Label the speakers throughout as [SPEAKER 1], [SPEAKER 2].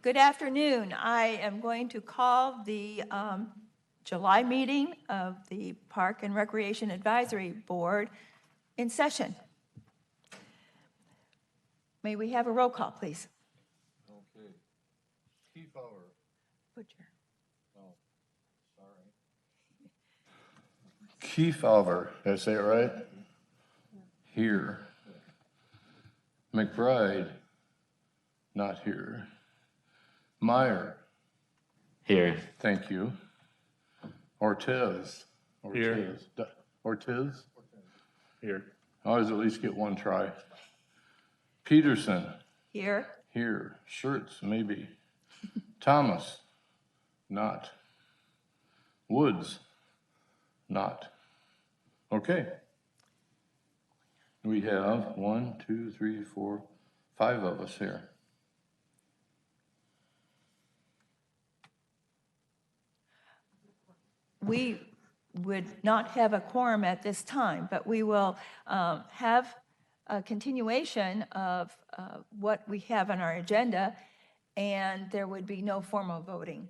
[SPEAKER 1] Good afternoon. I am going to call the July meeting of the Park and Recreation Advisory Board in session. May we have a roll call, please?
[SPEAKER 2] Okay. Kiefauer.
[SPEAKER 1] Butcher.
[SPEAKER 2] Oh, sorry. Kiefauer, did I say it right? Here. McBride, not here. Meyer.
[SPEAKER 3] Here.
[SPEAKER 2] Thank you. Ortiz.
[SPEAKER 3] Here.
[SPEAKER 2] Ortiz?
[SPEAKER 3] Here.
[SPEAKER 2] I always at least get one try. Peterson.
[SPEAKER 1] Here.
[SPEAKER 2] Here. Schurtz, maybe. Thomas. Not. Woods. Not. Okay. We have 1, 2, 3, 4, 5 of us here.
[SPEAKER 1] We would not have a quorum at this time, but we will have a continuation of what we have on our agenda, and there would be no formal voting.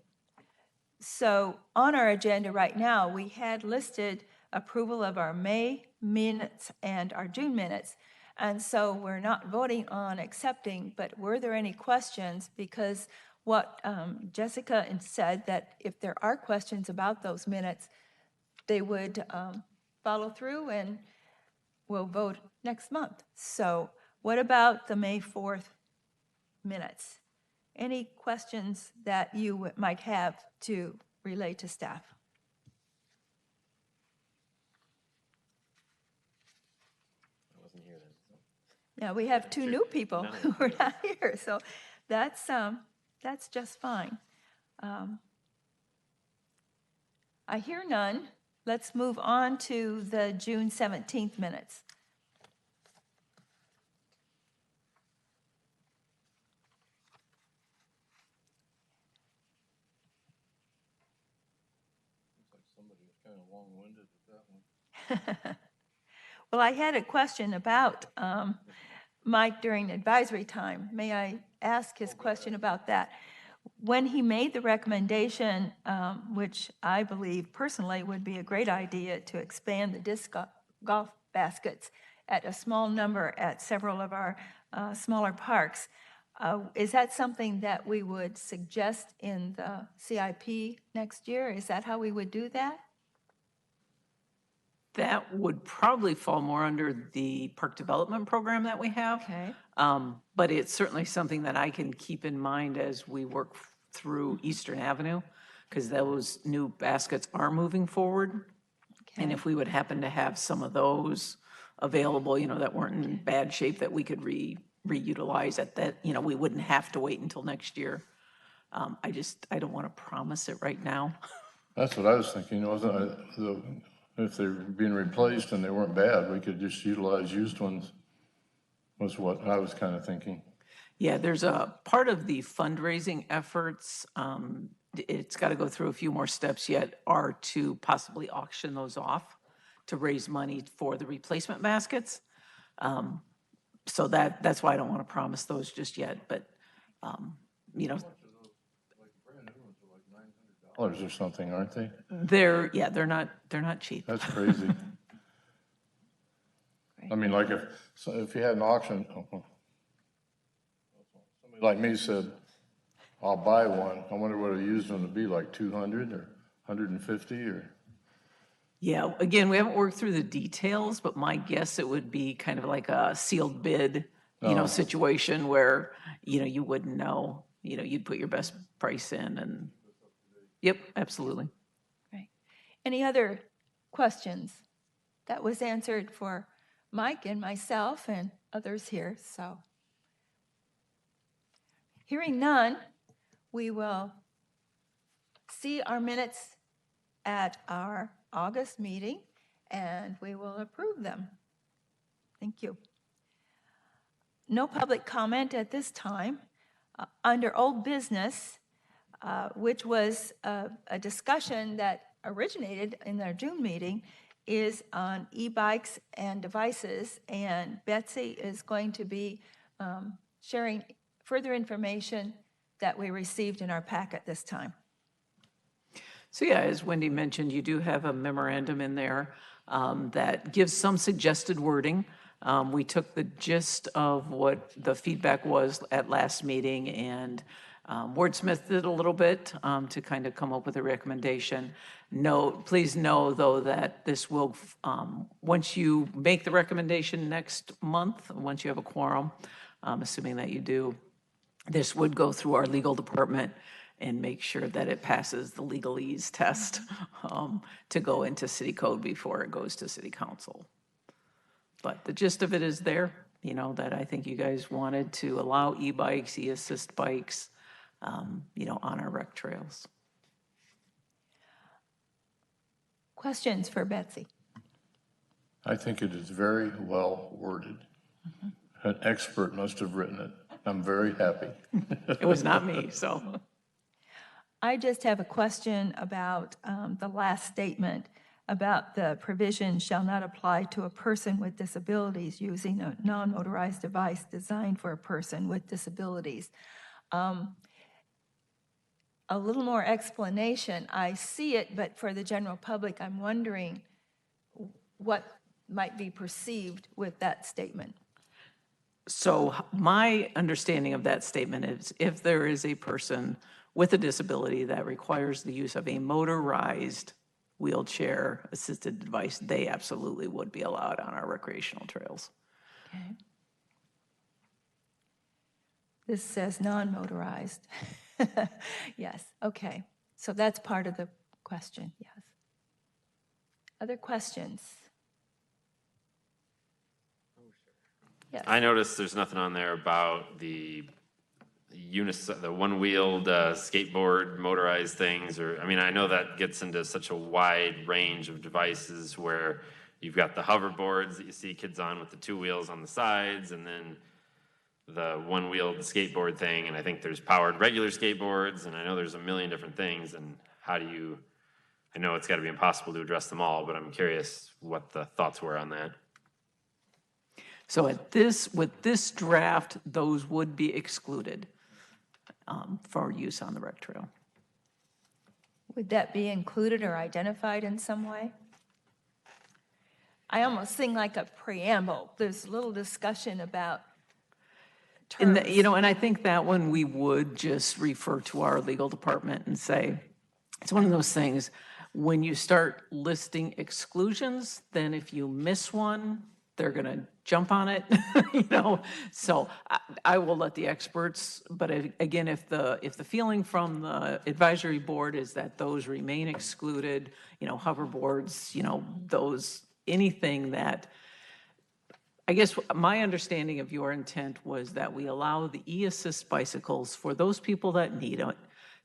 [SPEAKER 1] So on our agenda right now, we had listed approval of our May minutes and our June minutes. And so we're not voting on accepting, but were there any questions? Because what Jessica said, that if there are questions about those minutes, they would follow through and we'll vote next month. So what about the May 4th minutes? Any questions that you might have to relay to staff?
[SPEAKER 3] I wasn't here then.
[SPEAKER 1] Yeah, we have two new people who are not here, so that's just fine. I hear none. Let's move on to the June 17th minutes.
[SPEAKER 2] Looks like somebody was kind of long-winded with that one.
[SPEAKER 1] Well, I had a question about Mike during advisory time. May I ask his question about that? When he made the recommendation, which I believe personally would be a great idea to expand the disc golf baskets at a small number at several of our smaller parks, is that something that we would suggest in the CIP next year? Is that how we would do that?
[SPEAKER 4] That would probably fall more under the park development program that we have.
[SPEAKER 1] Okay.
[SPEAKER 4] But it's certainly something that I can keep in mind as we work through Eastern Avenue, because those new baskets are moving forward. And if we would happen to have some of those available, that weren't in bad shape, that we could reutilize at that, we wouldn't have to wait until next year. I don't want to promise it right now.
[SPEAKER 2] That's what I was thinking, wasn't it? If they're being replaced and they weren't bad, we could just utilize used ones, was what I was kind of thinking.
[SPEAKER 4] Yeah, there's a part of the fundraising efforts, it's got to go through a few more steps yet, are to possibly auction those off to raise money for the replacement baskets. So that's why I don't want to promise those just yet, but,
[SPEAKER 2] Dollars or something, aren't they?
[SPEAKER 4] they're not cheap.
[SPEAKER 2] That's crazy. I mean, like if you had an auction, somebody like me said, I'll buy one. I wonder what a used one would be, like 200 or 150 or?
[SPEAKER 4] Yeah, again, we haven't worked through the details, but my guess it would be kind of like a sealed bid, situation where, you wouldn't know, you'd put your best price in and, yep, absolutely.
[SPEAKER 1] Right. Any other questions? That was answered for Mike and myself and others here, so. Hearing none, we will see our minutes at our August meeting, and we will approve them. Thank you. No public comment at this time. Under old business, which was a discussion that originated in our June meeting, is on e-bikes and devices, and Betsy is going to be sharing further information that we received in our packet this time.
[SPEAKER 4] So yeah, as Wendy mentioned, you do have a memorandum in there that gives some suggested wording. We took the gist of what the feedback was at last meeting and wordsmithed it a little bit to kind of come up with a recommendation. Please know, though, that this will, once you make the recommendation next month, once you have a quorum, assuming that you do, this would go through our legal department and make sure that it passes the legalese test to go into city code before it goes to city council. But the gist of it is there, you know, that I think you guys wanted to allow e-bikes, e-assist bikes, you know, on our rec trails.
[SPEAKER 1] Questions for Betsy?
[SPEAKER 2] I think it is very well worded. An expert must have written it. I'm very happy.
[SPEAKER 4] It was not me, so.
[SPEAKER 1] I just have a question about the last statement about the provision shall not apply to a person with disabilities using a non-motorized device designed for a person with disabilities. A little more explanation. I see it, but for the general public, I'm wondering what might be perceived with that statement.
[SPEAKER 4] So my understanding of that statement is if there is a person with a disability that requires the use of a motorized wheelchair-assisted device, they absolutely would be allowed on our recreational trails.
[SPEAKER 1] Okay. This says non-motorized. Yes, okay. So that's part of the question, yes. Other questions? Yes.
[SPEAKER 3] I noticed there's nothing on there about the one-wheeled skateboard motorized things, or, I mean, I know that gets into such a wide range of devices where you've got the hoverboards that you see kids on with the two wheels on the sides, and then the one-wheeled skateboard thing, and I think there's powered regular skateboards, and I know there's a million different things, and how do you, I know it's gotta be impossible to address them all, but I'm curious what the thoughts were on that.
[SPEAKER 4] So with this draft, those would be excluded for use on the rec trail.
[SPEAKER 1] Would that be included or identified in some way? I almost think like a preamble. There's a little discussion about terms.
[SPEAKER 4] And, you know, and I think that one we would just refer to our legal department and say, it's one of those things, when you start listing exclusions, then if you miss one, they're going to jump on it, you know? So I will let the experts, but again, if the feeling from the advisory board is that those remain excluded, you know, hoverboards, you know, those, anything that, I guess my understanding of your intent was that we allow the e-assist bicycles for those people that need it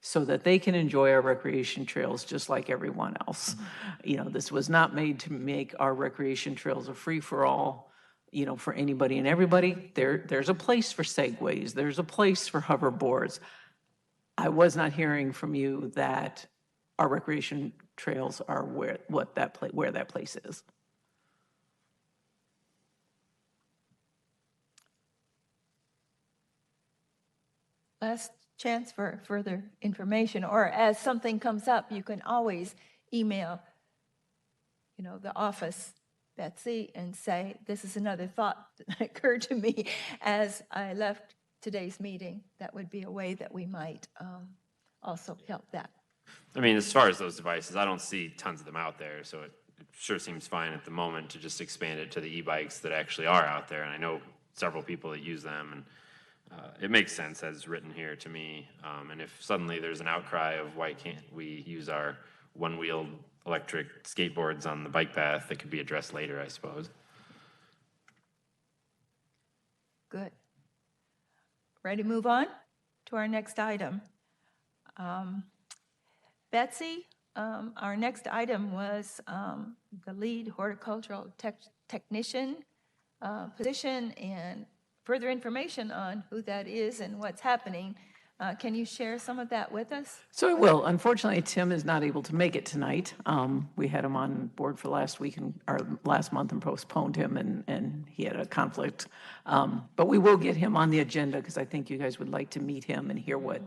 [SPEAKER 4] so that they can enjoy our recreation trails just like everyone else. You know, this was not made to make our recreation trails a free-for-all, you know, for anybody and everybody. There's a place for segways. There's a place for hoverboards. I was not hearing from you that our recreation trails are where that place is.
[SPEAKER 1] Last chance for further information, or as something comes up, you can always email, you know, the office, Betsy, and say, this is another thought that occurred to me as I left today's meeting. That would be a way that we might also help that.
[SPEAKER 3] I mean, as far as those devices, I don't see tons of them out there, so it sure seems fine at the moment to just expand it to the e-bikes that actually are out there, and I know several people that use them, and it makes sense as written here to me, and if suddenly there's an outcry of why can't we use our one-wheeled electric skateboards on the bike path, that could be addressed later, I suppose.
[SPEAKER 1] Good. Ready to move on to our next item? Betsy, our next item was the lead horticultural technician position, and further information on who that is and what's happening Can you share some of that with us?
[SPEAKER 4] So I will. Unfortunately, Tim is not able to make it tonight. We had him on board for last week or last month and postponed him, and he had a conflict. But we will get him on the agenda because I think you guys would like to meet him and hear what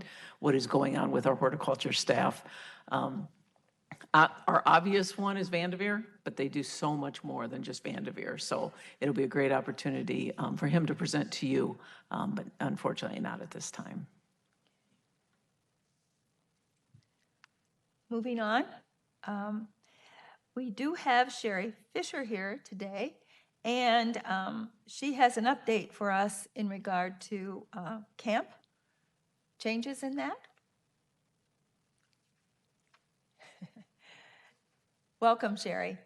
[SPEAKER 4] is going on with our horticulture staff. Our obvious one is Vanderveer, but they do so much more than just Vanderveer. So it'll be a great opportunity for him to present to you, but unfortunately not at this time.
[SPEAKER 1] Moving on, we do have Sherry Fisher here today, and she has an update for us in regard to camp changes in that. Welcome, Sherry.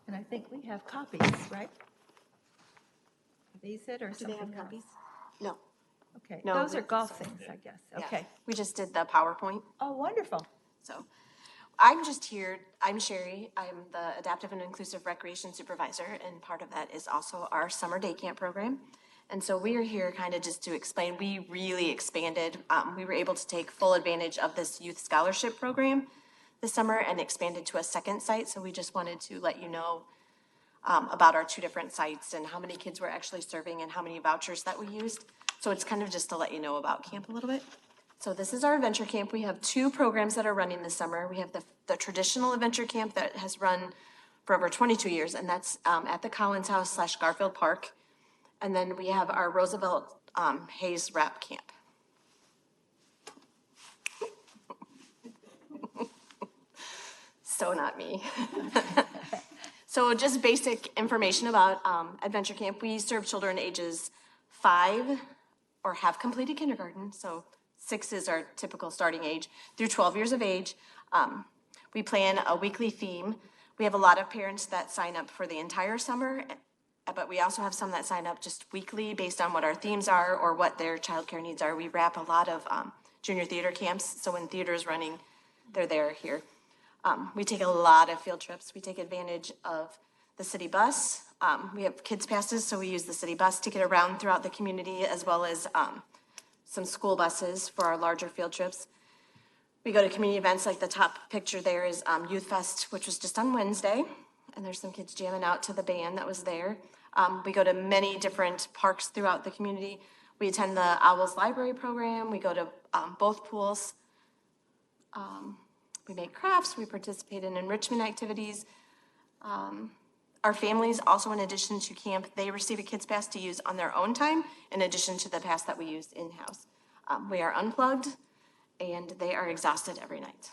[SPEAKER 1] And I think we have copies, right? Are these it or
[SPEAKER 5] Do
[SPEAKER 1] something
[SPEAKER 5] they have
[SPEAKER 1] else?
[SPEAKER 5] copies? No.
[SPEAKER 1] Okay,
[SPEAKER 5] No,
[SPEAKER 1] those
[SPEAKER 5] we-
[SPEAKER 1] are golf things, I guess.
[SPEAKER 5] Yeah.
[SPEAKER 1] Okay.
[SPEAKER 5] We just did the PowerPoint.
[SPEAKER 1] Oh, wonderful.
[SPEAKER 5] So I'm just here, I'm Sherry. I'm the Adaptive and Inclusive Recreation Supervisor, and part of that is also our summer day camp program. And so we are here kind of just to explain, we really expanded. We were able to take full advantage of this youth scholarship program this summer and expanded to a second site. So we just wanted to let you know about our two different sites and how many kids we're actually serving and how many vouchers that we used. So it's kind of just to let you know about camp a little bit. So this is our adventure camp. We have two programs that are running this summer. We have the traditional adventure camp that has run for over 22 years, and that's at the Collins House / Garfield Park. And then we have our Roosevelt Hayes Wrap Camp. So not me. So just basic information about Adventure Camp. We serve children ages 5 or have completed kindergarten, so 6 is our typical starting age, through 12 years of age. We plan a weekly theme. We have a lot of parents that sign up for the entire summer, but we also have some that sign up just weekly based on what our themes are or what their childcare needs are. We wrap a lot of junior theater camps, so when theater is running, they're there here. We take a lot of field trips. We take advantage of the city bus. We have kids passes, so we use the city bus to get around throughout the community, as well as some school buses for our larger field trips. We go to community events, like the top picture there is Youth Fest, which was just on Wednesday, and there's some kids jamming out to the band that was there. We go to many different parks throughout the community. We attend the Owls Library program. We go to both pools. We make crafts. We participate in enrichment activities. Our families also, in addition to camp, they receive a kids pass to use on their own time, in addition to the pass that we use in-house. We are unplugged, and they are exhausted every night.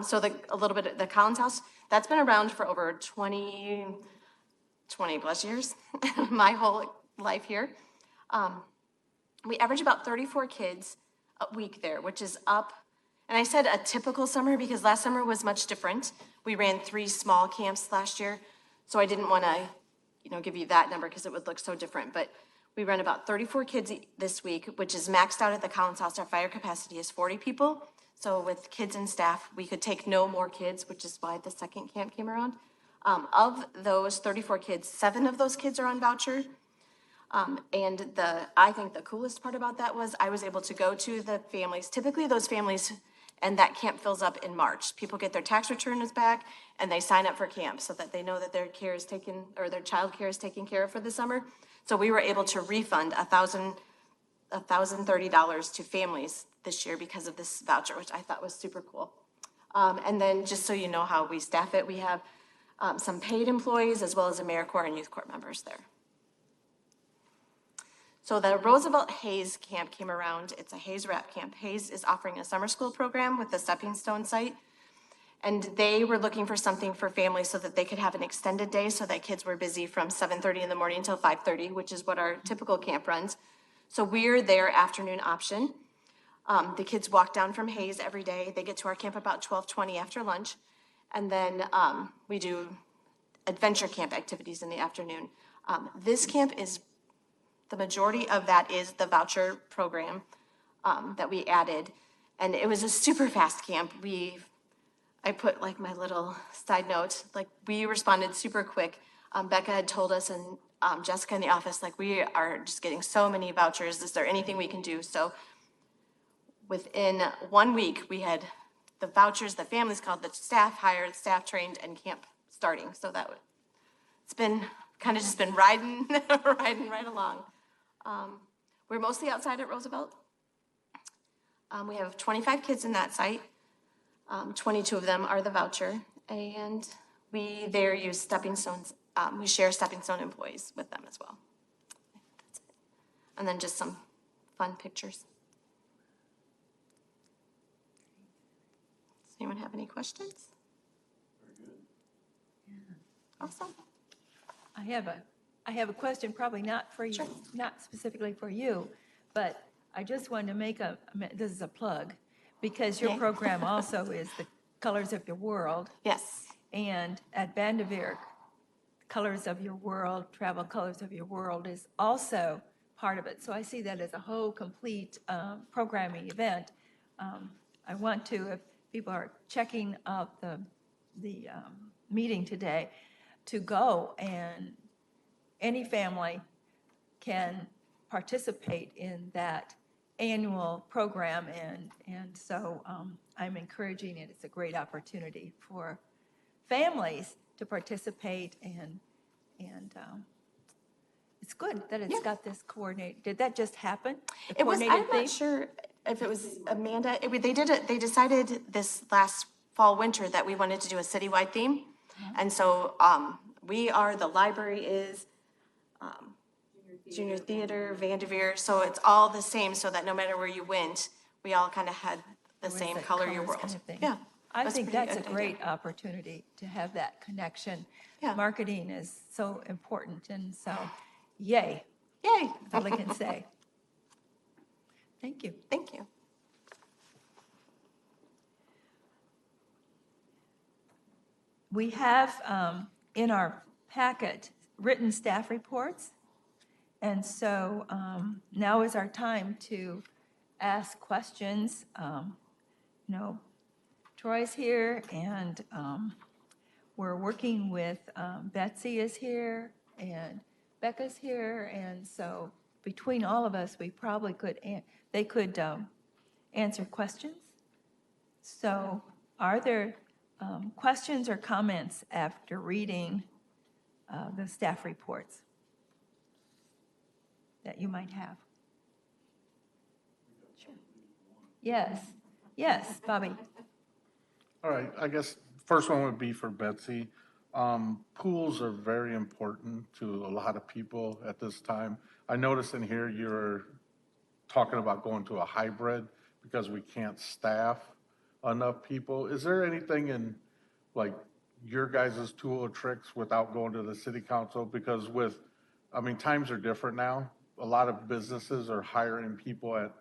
[SPEAKER 5] So a little bit of the Collins House, that's been around for over 20 plus years, my whole life here. We average about 34 kids a week there, which is up. And I said a typical summer because last summer was much different. We ran 3 small camps last year, so I didn't want to, give you that number because it would look so different. But we ran about 34 kids this week, which is maxed out at the Collins House. Our fire capacity is 40 people. So with kids and staff, we could take no more kids, which is why the second camp came around. Of those 34 kids, 7 of those kids are on voucher. And I think the coolest part about that was I was able to go to the families, typically those families, and that camp fills up in March. People get their tax returns back and they sign up for camp so that they know that their care is taken, or their child care is taken care of for the summer. So we were able to refund $1,030 to families this year because of this voucher, which I thought was super cool. And then just so you know how we staff it, we have some paid employees as well as AmeriCorps and Youth Corps members there. So the Roosevelt Hayes Camp came around. It's a Hayes Wrap Camp. Hayes is offering a summer school program with the Stepping Stone site. And they were looking for something for families so that they could have an extended day so that kids were busy from 7:30 in the morning until 5:30, which is what our typical camp runs. So we're their afternoon option. The kids walk down from Hayes every day. They get to our camp about 12:20 after lunch. And then we do adventure camp activities in the afternoon. This camp is, the majority of that is the voucher program that we added. And it was a super fast camp. I put like my little side note, like we responded super quick. Becca had told us and Jessica in the office, like, we are just getting so many vouchers. Is there anything we can do? So within 1 week, we had the vouchers, the families called, the staff hired, staff trained, and camp starting. So it's been kind of just been riding, riding right along. We're mostly outside at Roosevelt. We have 25 kids in that site. 22 of them are the voucher, and we there use stepping stones. We share stepping stone employees with them as well. That's it. And then just some fun pictures. Does anyone have any questions? Awesome.
[SPEAKER 1] I have a question, probably not for you, not specifically for you, but I just wanted to make this is a plug, because your
[SPEAKER 5] Okay.
[SPEAKER 1] program also is the Colors of Your World.
[SPEAKER 5] Yes.
[SPEAKER 1] And at Vanderveer, Colors of Your World, Travel Colors of Your World is also part of it. So I see that as a whole complete programming event. I want to, if people are checking out the meeting today, to go, and any family can participate in that annual program. And so I'm encouraging it. It's a great opportunity for families to participate, and it's good that it's got this coordinate. Did that just happen? The
[SPEAKER 5] It was,
[SPEAKER 1] coordinated
[SPEAKER 5] I'm
[SPEAKER 1] thing?
[SPEAKER 5] not sure if it was Amanda, they decided this last fall, winter that we wanted to do a citywide theme. And so, the library is, Junior Theater, Vanderveer, so it's all the same, so that no matter where you went, we all kind of had the
[SPEAKER 1] Was
[SPEAKER 5] same
[SPEAKER 1] the
[SPEAKER 5] color your
[SPEAKER 1] colors
[SPEAKER 5] world.
[SPEAKER 1] kind of thing.
[SPEAKER 5] Yeah.
[SPEAKER 1] I
[SPEAKER 5] that's
[SPEAKER 1] think
[SPEAKER 5] pretty
[SPEAKER 1] that's a
[SPEAKER 5] good idea.
[SPEAKER 1] great opportunity to have that connection.
[SPEAKER 5] Yeah.
[SPEAKER 1] Marketing is so important, and so, yay,
[SPEAKER 5] Yay,
[SPEAKER 1] that's all I can say. Thank you.
[SPEAKER 5] thank you.
[SPEAKER 1] We have in our packet written staff reports, and so now is our time to ask questions. Troy's here, and we're working with, Betsy is here, and Becca's here, and so between all of us, we probably could, they could answer questions. So are there questions or comments after reading the staff reports that you might have? Sure. Yes, Bobby.
[SPEAKER 6] All right, I guess first one would be for Betsy. Pools are very important to a lot of people at this time. I noticed in here you're talking about going to a hybrid because we can't staff enough people. Is there anything in, like, your guys' tool or tricks without going to the city council? Because times are different now. A lot of businesses are hiring people at,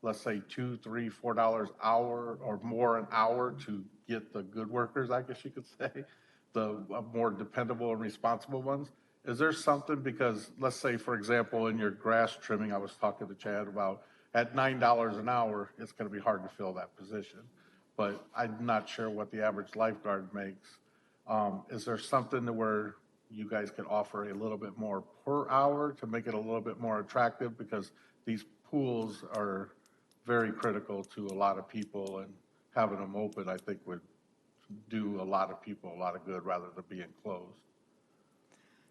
[SPEAKER 6] let's say, $2, $3, $4 an hour or more an hour to get the good workers, I guess you could say, the more dependable and responsible ones. Is there something, because let's say, for example, in your grass trimming, I was talking to Chad about, at $9 an hour, it's gonna be hard to fill that position. But I'm not sure what the average lifeguard makes. Is there something to where you guys could offer a little bit more per hour to make it a little bit more attractive? Because these pools are very critical to a lot of people, and having them open, I think, would do a lot of people a lot of good rather than being closed.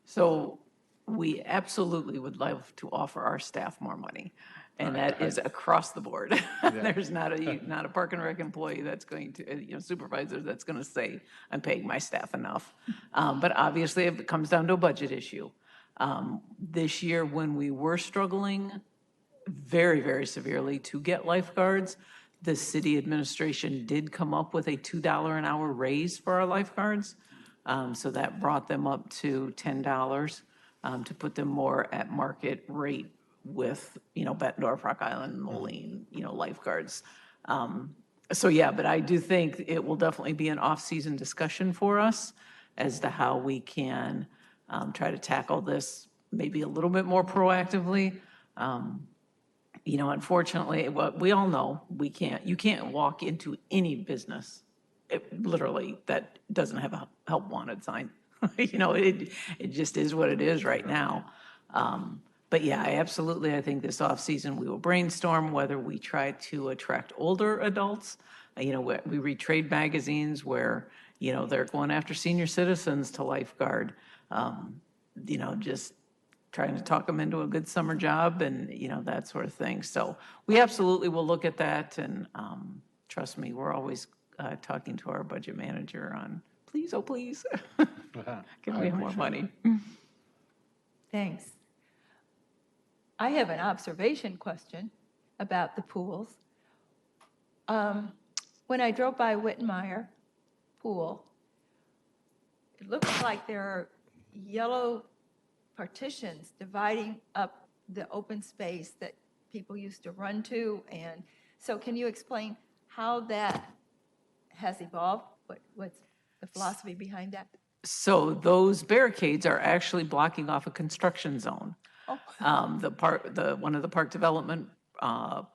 [SPEAKER 4] So we absolutely would love to offer our staff more money, and that is across the board. There's not a Park and Rec employee that's going to, supervisor that's going to say, I'm paying my staff enough. But obviously, it comes down to a budget issue. This year, when we were struggling very, very severely to get lifeguards, the city administration did come up with a $2 an hour raise for our lifeguards. So that brought them up to $10 to put them more at market rate with, Bettendorf, Rock Island, Moline, lifeguards. But I do think it will definitely be an off-season discussion for us as to how we can try to tackle this maybe a little bit more proactively. Unfortunately, what we all know, you can't walk into any business, literally, that doesn't have a help wanted sign. It just is what it is right now. But yeah, I think this off season we will brainstorm whether we try to attract older adults. We read trade magazines where, they're going after senior citizens to lifeguard. Just trying to talk them into a good summer job and, that sort of thing. So we absolutely will look at that. And trust me, we're always talking to our budget manager on, please, oh, please, can we have more money?
[SPEAKER 1] Thanks. I have an observation question about the pools. When I drove by Wittenmeyer Pool, it looks like there are yellow partitions dividing up the open space that people used to run to. And so can you explain how that has evolved? What's the philosophy behind that?
[SPEAKER 4] So those barricades are actually blocking off a construction zone. One of the park development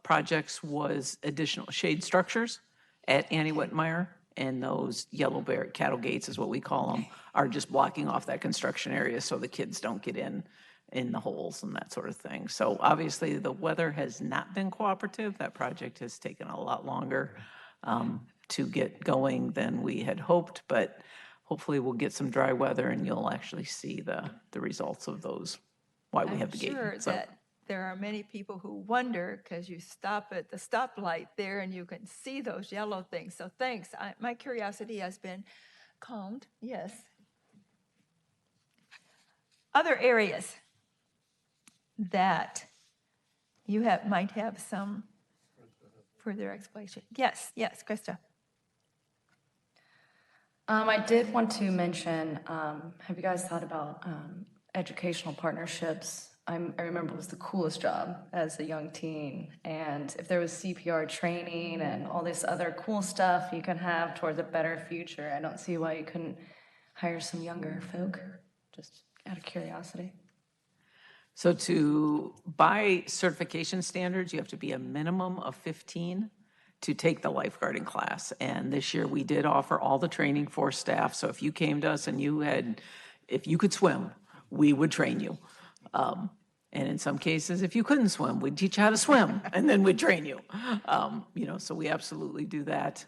[SPEAKER 4] projects was additional shade structures at Annie Wittenmeyer, and those yellow cattle gates is what we call them, are just blocking off that construction area so the kids don't get in the holes and that sort of thing. So obviously the weather has not been cooperative. That project has taken a lot longer to get going than we had hoped, but hopefully we'll get some dry weather and you'll actually see the results of those, why we have the gate.
[SPEAKER 1] I'm sure
[SPEAKER 4] So-
[SPEAKER 1] that there are many people who wonder, because you stop at the stoplight there and you can see those yellow things. So thanks. My curiosity has been calmed, yes. Other areas that you might have some further explanation. Yes, Krista.
[SPEAKER 7] I did want to mention, have you guys thought about educational partnerships? I remember it was the coolest job as a young teen. And if there was CPR training and all this other cool stuff you can have towards a better future, I don't see why you couldn't hire some younger folk, just out of curiosity.
[SPEAKER 4] So by certification standards, you have to be a minimum of 15 to take the lifeguarding class. And this year we did offer all the training for staff. So if you came to us and if you could swim, we would train you. And in some cases, if you couldn't swim, we'd teach you how to swim and then we'd train you. So we absolutely do that.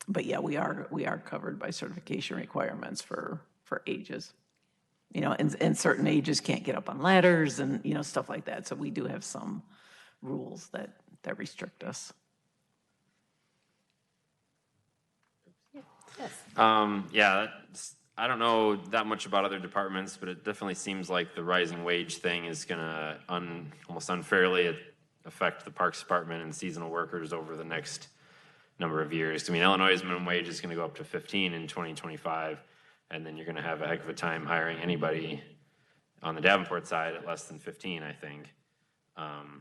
[SPEAKER 4] But yeah, we are covered by certification requirements for ages. And certain ages can't get up on ladders and, stuff like that. So we do have some rules that restrict us.
[SPEAKER 3] Yeah, I don't know that much about other departments, but it definitely seems like the rising wage thing is gonna almost unfairly affect the Parks Department and seasonal workers over the next number of years. I mean, Illinois' minimum wage is gonna go up to 15 in 2025, and then you're gonna have a heck of a time hiring anybody on the Davenport side at less than 15, I think.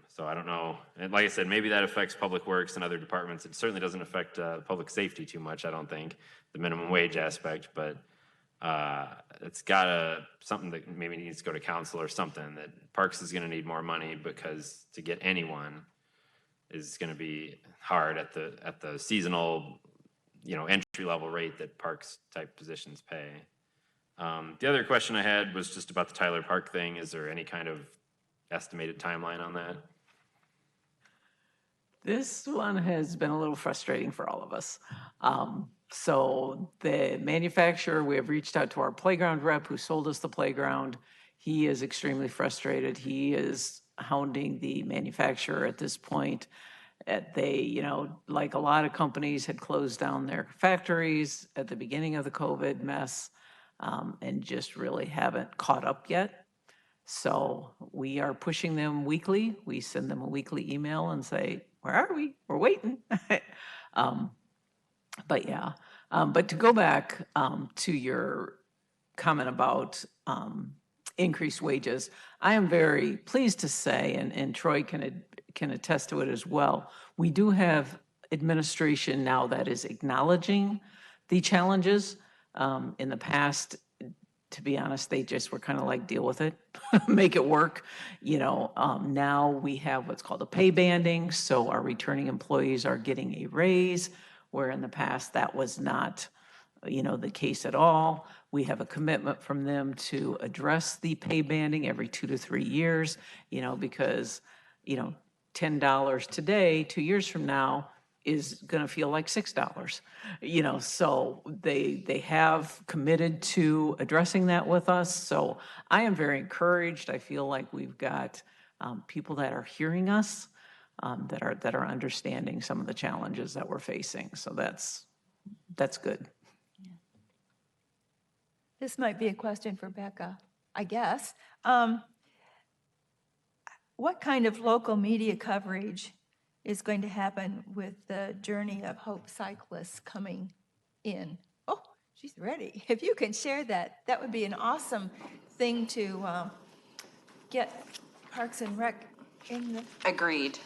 [SPEAKER 3] So I don't know. And like I said, maybe that affects Public Works and other departments. It certainly doesn't affect public safety too much, I don't think, the minimum wage aspect, but it's something that maybe needs to go to council or something, that Parks is gonna need more money because to get anyone is gonna be hard at the seasonal, entry-level rate that Parks type positions pay. The other question I had was just about the Tyler Park thing. Is there any kind of estimated timeline on that?
[SPEAKER 4] This one has been a little frustrating for all of us. So the manufacturer, we have reached out to our playground rep who sold us the playground. He is extremely frustrated. He is hounding the manufacturer at this point. They, like a lot of companies, had closed down their factories at the beginning of the COVID mess and just really haven't caught up yet. So we are pushing them weekly. We send them a weekly email and say, where are we? We're waiting. But yeah, but to go back to your comment about increased wages, I am very pleased to say, and Troy can attest to it as well, we do have administration now that is acknowledging the challenges. In the past, to be honest, they just were kind of like, deal with it, make it work. Now we have what's called a pay banding, so our returning employees are getting a raise, where in the past that was not the case at all. We have a commitment from them to address the pay banding every 2 to 3 years, because, $10 today, 2 years from now, is going to feel like $6, so they have committed to addressing that with us. So I am very encouraged. I feel like we've got people that are hearing us, that are understanding some of the challenges that we're facing. So that's good.
[SPEAKER 1] This might be a question for Becca, I guess. What kind of local media coverage is going to happen with the Journey of Hope cyclists coming in? Oh, she's ready. If you can share that, that would be an awesome thing to get Parks and Rec in the.
[SPEAKER 8] Agreed.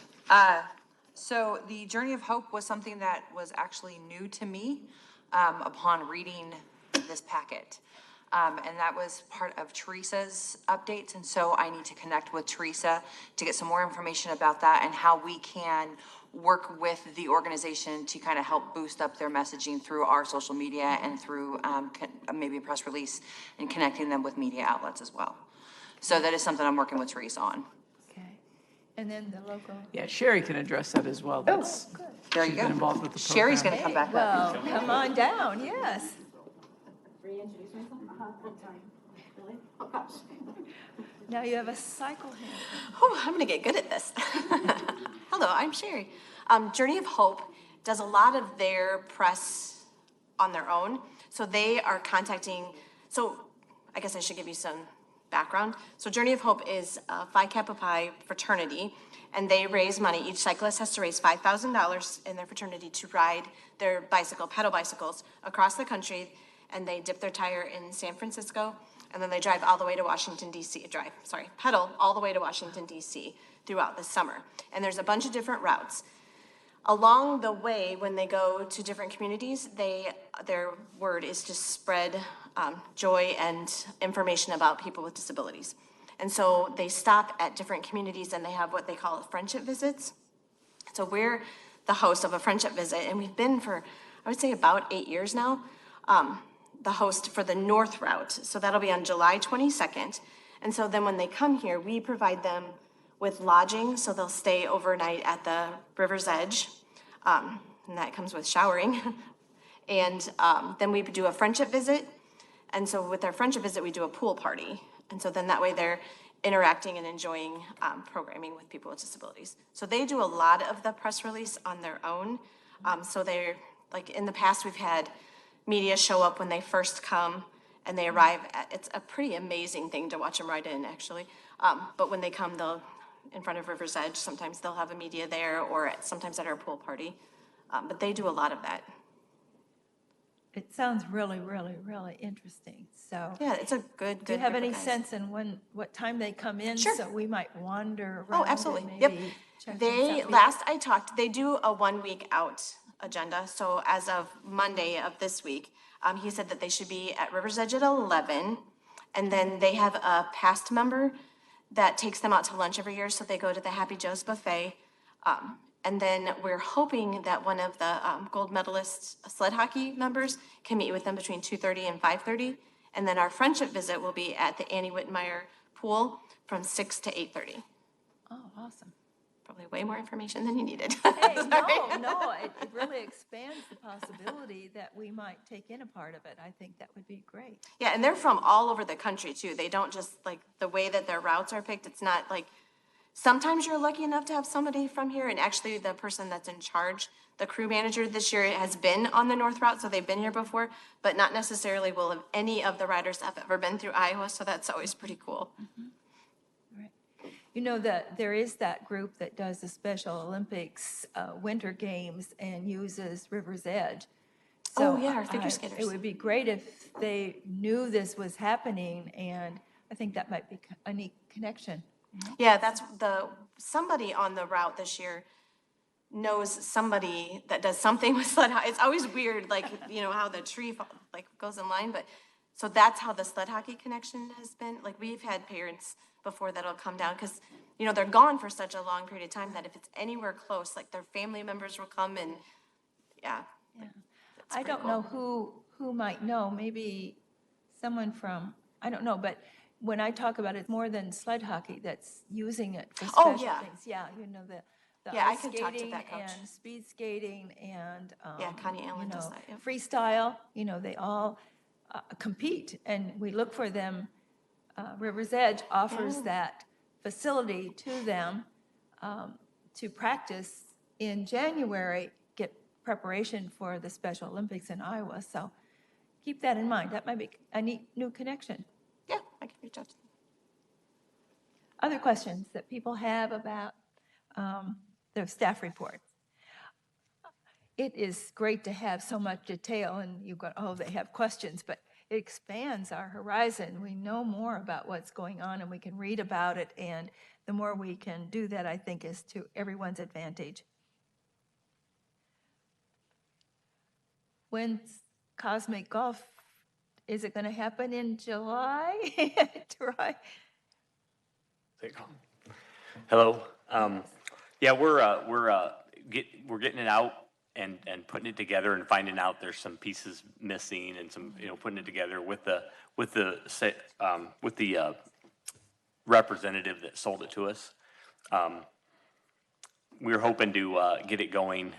[SPEAKER 8] So the Journey of Hope was something that was actually new to me upon reading this packet. And that was part of Teresa's updates. And so I need to connect with Teresa to get some more information about that and how we can work with the organization to kind of help boost up their messaging through our social media and through maybe a press release and connecting them with media outlets as well. So that is something I'm working with Teresa on.
[SPEAKER 1] Okay. And then the local.
[SPEAKER 4] Yeah, Sherry can address that as well. That's,
[SPEAKER 8] There you
[SPEAKER 4] she's
[SPEAKER 8] go.
[SPEAKER 4] been involved with the program.
[SPEAKER 8] Sherry's gonna come back up.
[SPEAKER 1] Well, come on down, yes. Now you have a cycle hand.
[SPEAKER 5] Oh, I'm gonna get good at this. Hello, I'm Sherry. Journey of Hope does a lot of their press on their own. So they are contacting, so I guess I should give you some background. So Journey of Hope is a Phi Kappa Pi fraternity, and they raise money. Each cyclist has to raise $5,000 in their fraternity to ride their pedal bicycles across the country, and they dip their tire in San Francisco, and then they drive all the way to Washington, D.C., pedal all the way to Washington, D.C. throughout the summer. And there's a bunch of different routes. Along the way, when they go to different communities, their word is to spread joy and information about people with disabilities. And so they stop at different communities and they have what they call friendship visits. So we're the host of a friendship visit, and we've been for, I would say, about 8 years now, the host for the North Route. So that'll be on July 22nd. And so then when they come here, we provide them with lodging, so they'll stay overnight at the river's edge, and that comes with showering. And then we do a friendship visit, and so with our friendship visit, we do a pool party. And so then that way they're interacting and enjoying programming with people with disabilities. So they do a lot of the press release on their own. So they're, like in the past, we've had media show up when they first come, and they arrive it's a pretty amazing thing to watch them ride in, actually. But when they come, they'll, in front of River's Edge, sometimes they'll have a media there, or sometimes at our pool party. But they do a lot of that.
[SPEAKER 1] It sounds really, really, really interesting, so.
[SPEAKER 5] Yeah, it's a good
[SPEAKER 1] Do you have
[SPEAKER 5] group
[SPEAKER 1] any
[SPEAKER 5] of guys.
[SPEAKER 1] sense in what time they come in?
[SPEAKER 5] Sure.
[SPEAKER 1] So we might wander
[SPEAKER 5] Oh,
[SPEAKER 1] around
[SPEAKER 5] absolutely.
[SPEAKER 1] and
[SPEAKER 5] Yep.
[SPEAKER 1] maybe check
[SPEAKER 5] They,
[SPEAKER 1] things out.
[SPEAKER 5] last I talked, they do a 1 week out agenda. So as of Monday of this week, he said that they should be at River's Edge at 11. And then they have a past member that takes them out to lunch every year. So they go to the Happy Joe's buffet. And then we're hoping that one of the gold medalist sled hockey members can meet with them between 2:30 and 5:30. And then our friendship visit will be at the Annie Whitmire pool from 6 to 8:30.
[SPEAKER 1] Oh, awesome.
[SPEAKER 5] Probably way more information than you needed.
[SPEAKER 1] Hey, no, it really expands the possibility that we might take in a part of it. I think that would be great.
[SPEAKER 5] Yeah, and they're from all over the country too. They don't just, like, the way that their routes are picked, it's not like, sometimes you're lucky enough to have somebody from here, and actually the person that's in charge, the crew manager this year, has been on the North Route, so they've been here before, but not necessarily will have any of the riders have ever been through Iowa, so that's always pretty cool.
[SPEAKER 1] Right. You know that there is that group that does the Special Olympics Winter Games and uses River's Edge. So
[SPEAKER 5] Oh, yeah, our figure
[SPEAKER 1] It
[SPEAKER 5] skaters.
[SPEAKER 1] would be great if they knew this was happening, and I think that might be a neat connection.
[SPEAKER 5] Yeah, that's somebody on the route this year knows somebody that does something with sled hockey. It's always weird, like, how the tree goes in line, but, so that's how the sled hockey connection has been. Like, we've had parents before that'll come down, because, they're gone for such a long period of time that if it's anywhere close, like, their family members will come and, yeah.
[SPEAKER 1] I don't know who who might know, maybe someone from, I don't know, but when I talk about it, more than sled hockey that's using it for
[SPEAKER 5] Oh,
[SPEAKER 1] special
[SPEAKER 5] yeah.
[SPEAKER 1] things. Yeah, you know, the
[SPEAKER 5] Yeah, I
[SPEAKER 1] ice
[SPEAKER 5] could talk to
[SPEAKER 1] skating
[SPEAKER 5] that coach.
[SPEAKER 1] and speed skating and,
[SPEAKER 5] Yeah, Connie
[SPEAKER 1] you
[SPEAKER 5] Allen does
[SPEAKER 1] know,
[SPEAKER 5] that, yep.
[SPEAKER 1] freestyle, you know, they all compete, and we look for them. River's Edge offers that facility to them to practice in January, get preparation for the Special Olympics in Iowa. So keep that in mind. That might be a neat new connection.
[SPEAKER 5] Yeah, I can reach out to them.
[SPEAKER 1] Other questions that people have about their staff reports? It is great to have so much detail, and you've got, oh, they have questions, but it expands our horizon. We know more about what's going on, and we can read about it, and the more we can do that, I think, is to everyone's advantage. When's Cosmic Golf? Is it going to happen in July? Troy?
[SPEAKER 9] Hello. Yeah, we're getting it out and putting it together and finding out there's some pieces missing and some, putting it together with the representative that sold it to us. We're hoping to get it going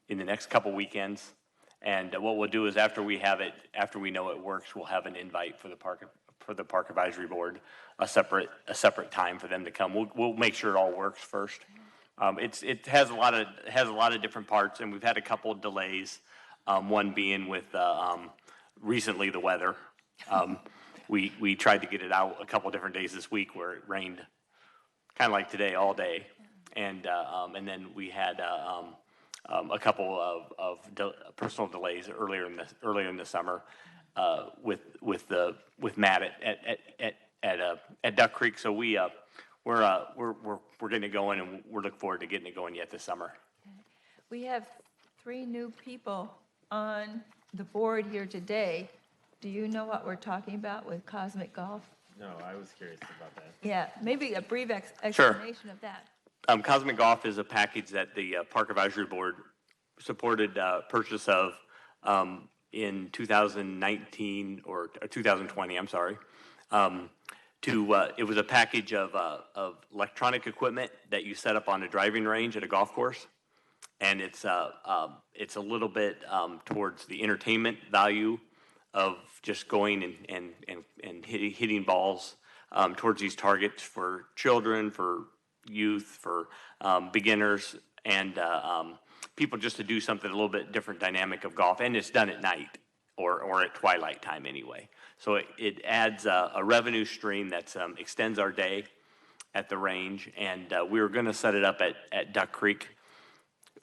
[SPEAKER 9] in the next couple weekends. And what we'll do is after we know it works, we'll have an invite for the park advisory board, a separate time for them to come. We'll make sure it all works first. It has a lot of different parts, and we've had a couple of delays. One being with recently the weather. We tried to get it out a couple of different days this week where it rained, kind of like today, all day, and then we had a couple of personal delays earlier in the summer with Matt at Duck Creek. So we're getting it going, and we're looking forward to getting it going yet this summer.
[SPEAKER 1] We have 3 new people on the board here today. Do you know what we're talking about with Cosmic Golf?
[SPEAKER 3] No, I was curious about that.
[SPEAKER 1] Yeah, maybe a brief explanation of that.
[SPEAKER 9] Cosmic Golf is a package that the Park Advisory Board supported purchase of in 2019 or 2020. I'm sorry. It was a package of electronic equipment that you set up on a driving range at a golf course, and it's a little bit towards the entertainment value of just going and hitting balls towards these targets for children, for youth, for beginners, and people just to do something a little bit different dynamic of golf. And it's done at night or at twilight time anyway. So it adds a revenue stream that extends our day at the range. And we were going to set it up at Duck Creek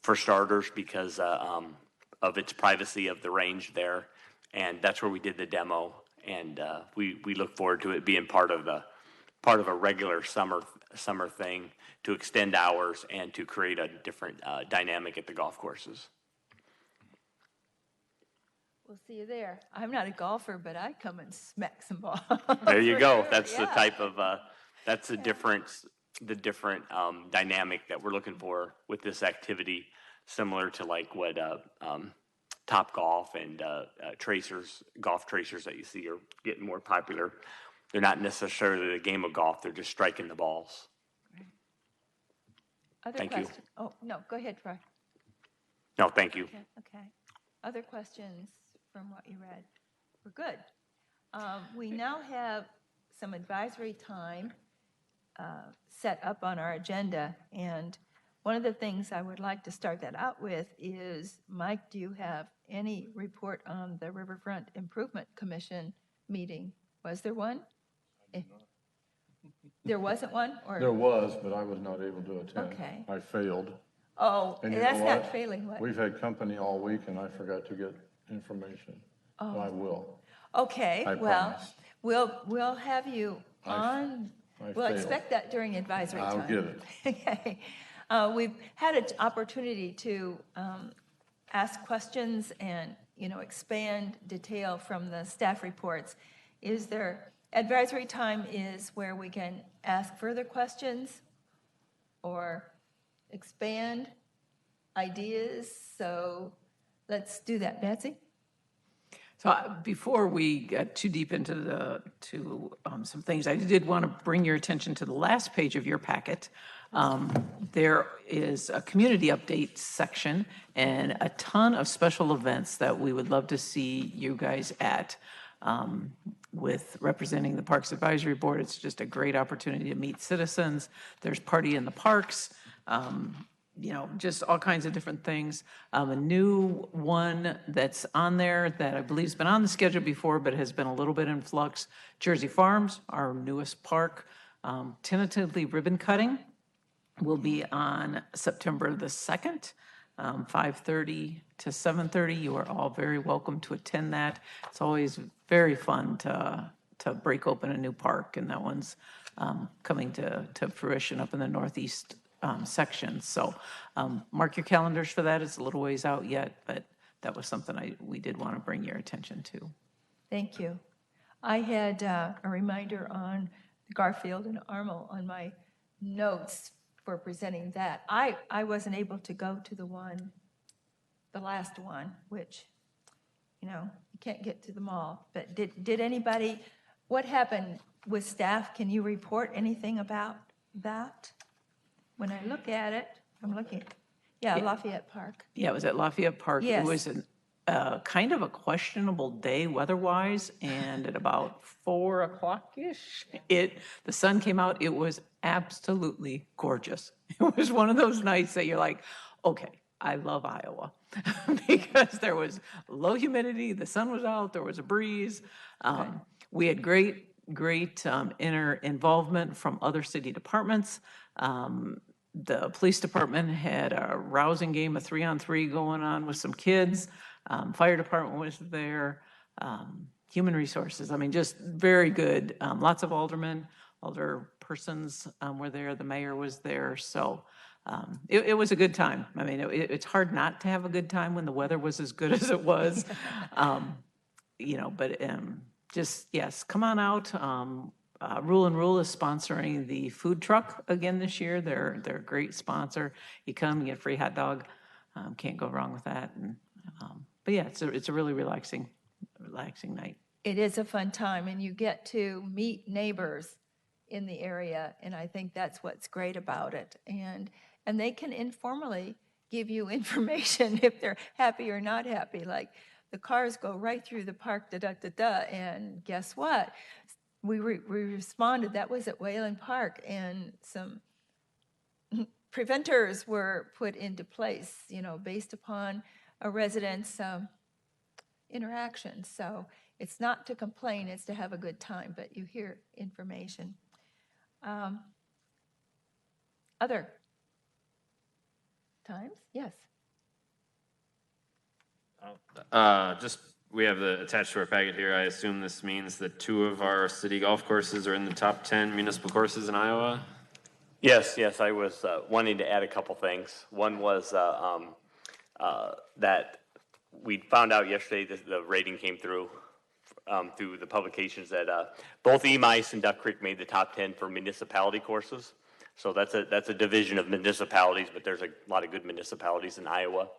[SPEAKER 9] for starters because of its privacy of the range there. And that's where we did the demo. And we look forward to it being part of a regular summer thing to extend hours and to create a different dynamic at the golf courses.
[SPEAKER 1] We'll see you there. I'm not a golfer, but I come and smack some balls.
[SPEAKER 9] There you
[SPEAKER 1] For
[SPEAKER 9] go.
[SPEAKER 1] sure,
[SPEAKER 9] That's the
[SPEAKER 1] yeah.
[SPEAKER 9] type of that's the different dynamic that we're looking for with this activity, similar to like what Top Golf and golf tracers that you see are getting more popular. They're not necessarily a game of golf. They're just striking the balls.
[SPEAKER 1] Other
[SPEAKER 9] Thank you.
[SPEAKER 1] questions? Oh, no, go ahead, Troy.
[SPEAKER 9] No, thank you.
[SPEAKER 1] Okay. Other questions from what you read? We're good. We now have some advisory time set up on our agenda, and one of the things I would like to start that out with is, Mike, do you have any report on the Riverfront Improvement Commission meeting? Was there one? There wasn't one, or?
[SPEAKER 2] There was, but I was not able to attend.
[SPEAKER 1] Okay.
[SPEAKER 2] I failed.
[SPEAKER 1] Oh,
[SPEAKER 2] And you
[SPEAKER 1] that's
[SPEAKER 2] know
[SPEAKER 1] not
[SPEAKER 2] what?
[SPEAKER 1] failing, what?
[SPEAKER 2] We've had company all week and I forgot to get information.
[SPEAKER 1] Oh.
[SPEAKER 2] I will.
[SPEAKER 1] Okay,
[SPEAKER 2] I
[SPEAKER 1] well,
[SPEAKER 2] promise.
[SPEAKER 1] we'll have you on,
[SPEAKER 2] I
[SPEAKER 1] we'll
[SPEAKER 2] failed.
[SPEAKER 1] expect that during advisory time.
[SPEAKER 2] I'll get it.
[SPEAKER 1] Okay. We've had an opportunity to ask questions and, expand detail from the staff reports. Advisory time is where we can ask further questions or expand ideas, so let's do that. Betsy?
[SPEAKER 4] So before we get too deep into some things, I did want to bring your attention to the last page of your packet. There is a community update section and a ton of special events that we would love to see you guys at. With representing the Parks Advisory Board, it's just a great opportunity to meet citizens. There's Party in the Parks, just all kinds of different things. A new one that's on there that I believe has been on the schedule before, but has been a little bit in flux. Jersey Farms, our newest park, tentatively ribbon cutting will be on September the 2nd, 5:30 to 7:30. You are all very welcome to attend that. It's always very fun to break open a new park, and that one's coming to fruition up in the northeast section. So mark your calendars for that. It's a little ways out yet, but that was something we did want to bring your attention to.
[SPEAKER 1] Thank you. I had a reminder on Garfield and Armel on my notes for presenting that. I wasn't able to go to the last one, which, you can't get to them all. But did anybody, what happened with staff? Can you report anything about that? When I look at it, I'm looking, Lafayette Park.
[SPEAKER 4] Yeah, it was at Lafayette Park. It
[SPEAKER 1] Yes.
[SPEAKER 4] was kind of a questionable day weather-wise, and at about 4 o'clock-ish, the sun came out. It was absolutely gorgeous. It was one of those nights that you're like, okay, I love Iowa, because there was low humidity, the sun was out, there was a breeze. We had great involvement from other city departments. The police department had a rousing game of 3-on-3 going on with some kids. Fire department was there. Human resources, just very good. Lots of alder persons were there. The mayor was there. So it was a good time. It's hard not to have a good time when the weather was as good as it was. Yes, come on out. Rule and Rule is sponsoring the food truck again this year. They're a great sponsor. You come, you get a free hot dog. Can't go wrong with that. But yeah, it's a really relaxing night.
[SPEAKER 1] It is a fun time, and you get to meet neighbors in the area, and I think that's what's great about it. And they can informally give you information if they're happy or not happy. Like, the cars go right through the park, and guess what? We responded. That was at Wayland Park, and some preventers were put into place, based upon a resident's interaction. So it's not to complain, it's to have a good time, but you hear information. Other times? Yes.
[SPEAKER 3] We have attached to our packet here. I assume this means that 2 of our city golf courses are in the top 10 municipal courses in Iowa?
[SPEAKER 9] Yes, I was wanting to add a couple things. One was that we found out yesterday that the rating came through the publications that both Emice and Duck Creek made the top 10 for municipality courses. So that's a division of municipalities, but there's a lot of good municipalities in Iowa.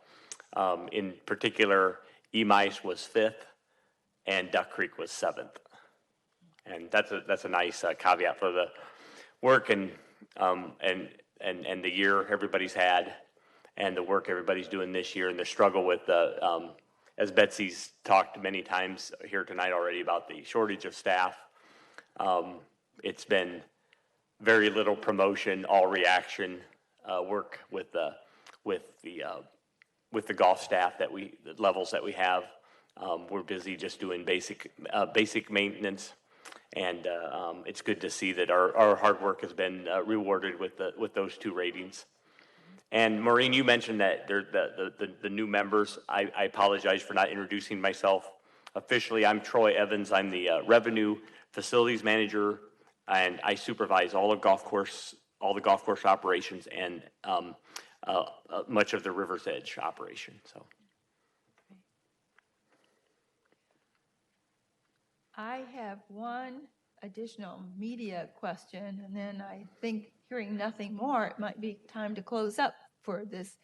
[SPEAKER 9] In particular, Emice was 5th and Duck Creek was 7th. And that's a nice caveat for the work and the year everybody's had, and the work everybody's doing this year, and the struggle with as Betsy's talked many times here tonight already about the shortage of staff. It's been very little promotion, all reaction work with the golf staff levels that we have. We're busy just doing basic maintenance, and it's good to see that our hard work has been rewarded with those 2 ratings. And Maureen, you mentioned that the new members. I apologize for not introducing myself officially. I'm Troy Evans. I'm the Revenue Facilities Manager, and I supervise all the golf course operations and much of the River's Edge operation. So,
[SPEAKER 1] I have one additional media question, and then I think, hearing nothing more, it might be time to close up for this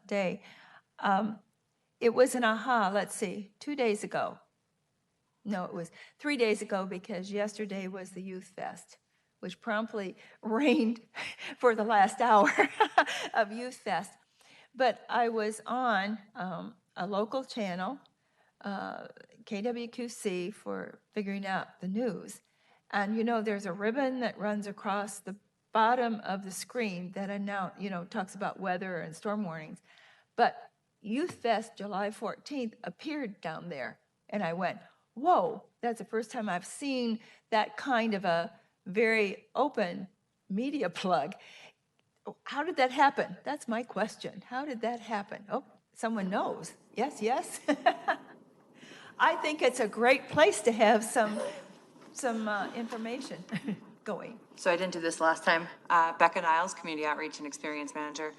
[SPEAKER 1] day. It was an aha, let's see, 2 days ago, No, it was 3 days ago because yesterday was the Youth Fest, which promptly rained for the last hour of Youth Fest. But I was on a local channel, KWQC, for figuring out the news. And there's a ribbon that runs across the bottom of the screen that talks about weather and storm warnings. But Youth Fest July 14th appeared down there. And I went, whoa, that's the first time I've seen that kind of a very open media plug. How did that happen? That's my question. How did that happen? Oh, someone knows. Yes, yes. I think it's a great place to have some information going.
[SPEAKER 8] So I didn't do this last time. Becca Niles, Community Outreach and Experience Manager.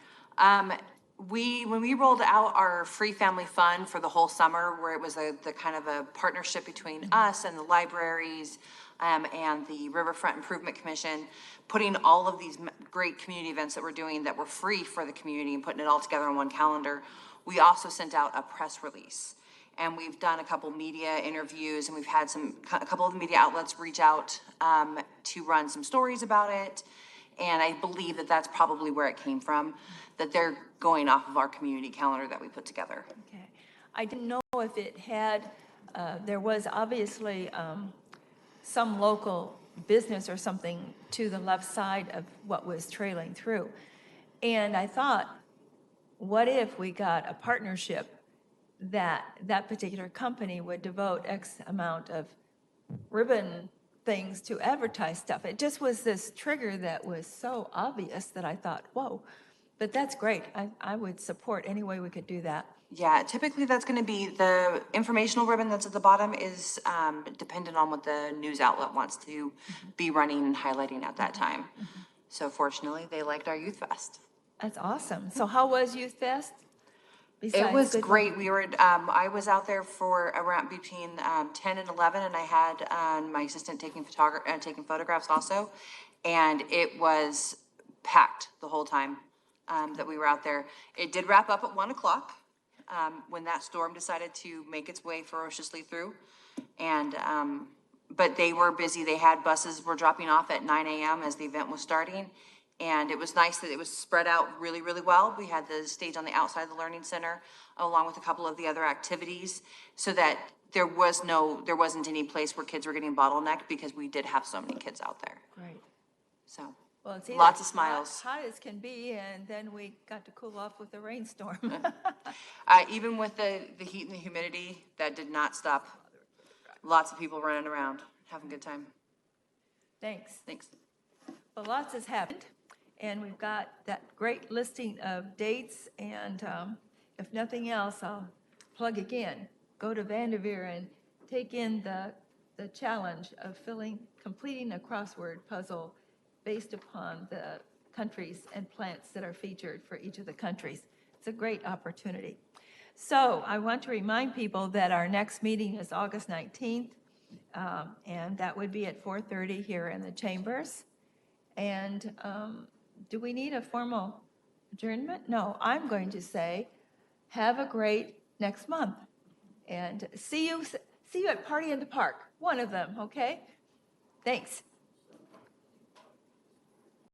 [SPEAKER 8] When we rolled out our free family fund for the whole summer, where it was the kind of a partnership between us and the libraries and the Riverfront Improvement Commission, putting all of these great community events that we're doing that were free for the community and putting it all together on one calendar, we also sent out a press release. And we've done a couple media interviews, and we've had a couple of the media outlets reach out to run some stories about it. And I believe that that's probably where it came from, that they're going off of our community calendar that we put together.
[SPEAKER 1] Okay. I didn't know if it had, there was obviously some local business or something to the left side of what was trailing through. And I thought, what if we got a partnership that particular company would devote X amount of ribbon things to advertise stuff. It just was this trigger that was so obvious that I thought, whoa, but that's great. I would support any way we could do that.
[SPEAKER 8] Yeah, typically that's going to be the informational ribbon that's at the bottom is dependent on what the news outlet wants to be running and highlighting at that time. So fortunately, they liked our Youth Fest.
[SPEAKER 1] That's awesome. So how was Youth Fest?
[SPEAKER 8] It was great. We were, I was out there for around between 10 and 11, and I had my assistant taking photographs also, and it was packed the whole time that we were out there. It did wrap up at 1 o'clock when that storm decided to make its way ferociously through, and but they were busy. They had buses were dropping off at 9 a.m. as the event was starting. And it was nice that it was spread out really, really well. We had the stage on the outside of the Learning Center, along with a couple of the other activities, so that there wasn't any place where kids were getting bottlenecked because we did have so many kids out there.
[SPEAKER 1] Great.
[SPEAKER 8] So,
[SPEAKER 1] Well, it's
[SPEAKER 8] lots of smiles.
[SPEAKER 1] hot as can be, and then we got to cool off with the rainstorm.
[SPEAKER 8] Even with the heat and the humidity, that did not stop. Lots of people running around, having a good time.
[SPEAKER 1] Thanks.
[SPEAKER 8] Thanks.
[SPEAKER 1] Well, lots has happened, and we've got that great listing of dates, and if nothing else, I'll plug again. Go to Vanderveer and take in the challenge of completing a crossword puzzle based upon the countries and plants that are featured for each of the countries. It's a great opportunity. So I want to remind people that our next meeting is August 19th, and that would be at 4:30 here in the chambers. And do we need a formal adjournment? No, I'm going to say, have a great next month. And see you at Party in the Park, one of them, okay? Thanks.